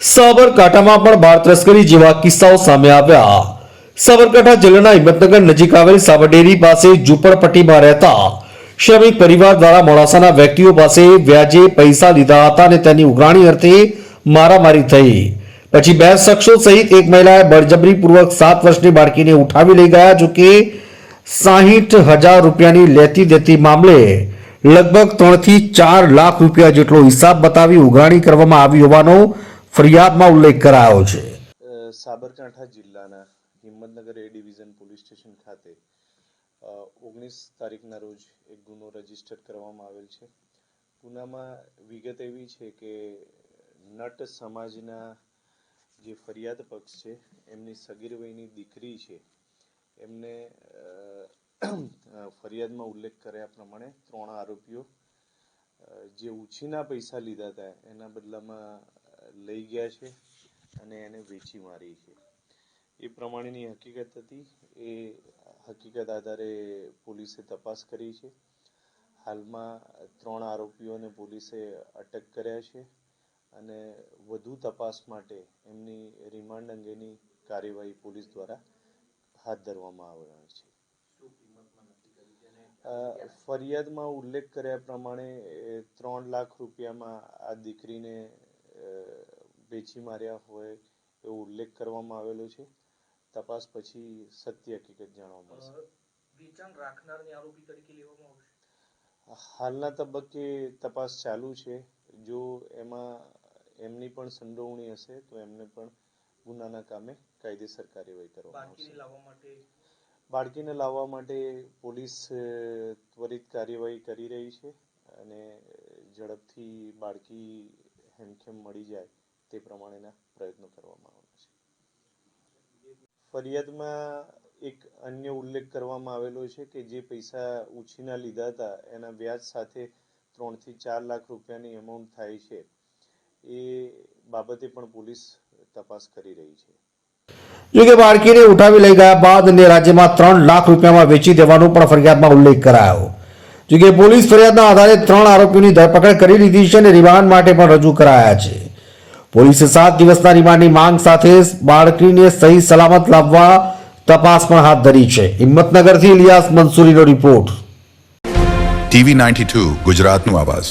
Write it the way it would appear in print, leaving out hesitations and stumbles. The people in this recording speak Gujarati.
સાબરકાંઠામાં પણ બાળ તસ્કરી જેવા કિસ્સાઓ સામે આવ્યા। સાબરકાંઠા જિલ્લાના હિંમતનગર નજીક આવેલ સાબરડેરી પાસે ઝૂંપડપટ્ટીમાં રહેતા શ્રમિક પરિવાર દ્વારા મોડાસાના વ્યક્તિઓ પાસે વ્યાજે પૈસા લીધા હતા અને તેની ઉઘરાણી અર્થે મારામારી થઈ। પછી બે શખ્સો સહિત એક મહિલાએ બળજબરીપૂર્વક 7 વર્ષની બાળકીને ઉઠાવી લઈ ગયા। જો કે 60,000 રૂપિયાની લેતી દેતી મામલે લગભગ 3 થી 4 લાખ રૂપિયા જેટલો હિસાબ બતાવી ઉઘરાણી કરવામાં આવી હોવાનો ફરિયાદમાં ઉલ્લેખ કરાયો છે। સાબરકાંઠા જિલ્લાના હિંમતનગર એ ડિવિઝન પોલીસ સ્ટેશન ખાતે 19 તારીખના રોજ એક ગુનો રજીસ્ટર કરવામાં આવેલ છે। ગુનામાં વિગત એવી છે કે નટ સમાજના જે ફરિયાદ પક્ષ છે એમની સગીર વયની દીકરી છે એમને ફરિયાદમાં ઉલ્લેખ કર્યા પ્રમાણે 3 આરોપીઓ જે ઉછીના પૈસા લીધા હતા એના બદલામાં લઈ ગયા છે અને એને વેચી મારી છે। એ પ્રમાણેની હકીકત હતી। એ હકીકત આધારે પોલીસે તપાસ કરી છે। હાલમાં 3 આરોપીઓને પોલીસે અટક કર્યા છે અને વધુ તપાસ માટે એમની રિમાન્ડ અંગેની કાર્યવાહી પોલીસ દ્વારા હાથ ધરવામાં આવનાર છે। ફરિયાદમાં ઉલ્લેખ કર્યા પ્રમાણે 3 લાખ રૂપિયામાં આ દીકરીને વેચી માર્યા હોય એવો ઉલ્લેખ કરવામાં આવેલો છે। તપાસ પછી સત્ય હકીકત જાણવા મળશે। વેચાણ રાખનારને આરોપી તરીકે લેવામાં આવશે। હાલના તબક્કે તપાસ ચાલુ છે। જો એમાં એમની પણ સંડોવણી હશે તો એમને પણ ગુનાના કામે કાયદેસર કાર્યવાહી કરવામાં આવશે। બાળકીને લાવવા માટે પોલીસ ત્વરિત કાર્યવાહી કરી રહી છે અને ઝડપથી બાળકી હેમખેમ મળી જાય તે પ્રમાણેના પ્રયત્નો કરવામાં આવશે। ફરિયાદમાં એક અન્ય ઉલ્લેખ કરવામાં આવેલો છે કે જે પૈસા ઉછીના લીધા હતા એના વ્યાજ સાથે 3 થી 4 લાખ રૂપિયાની એમાઉન્ટ થાય છે। એ બાબતે પણ પોલીસ તપાસ કરી રહી છે। જોકે બાળકીને ઉઠાવી લઈ ગયા બાદ અન્ય રાજ્યમાં 3 લાખ રૂપિયામાં વેચી દેવાનો પણ ફરિયાદમાં ઉલ્લેખ કરાયો। જોકે પોલીસ ફરિયાદના આધારે 3 આરોપીઓની ધરપકડ કરી લીધી છે અને રિમાન્ડ માટે પણ રજૂ કરાયા છે। પોલીસે 7 દિવસના રિમાન્ડની માંગ સાથે બાળકીને સહી સલામત લાવવા તપાસ પણ હાથ ધરી છે। હિંમતનગરથી ઇલિયાસ મંસૂરીનો રિપોર્ટ। TV92 ગુજરાતનું આવાજ।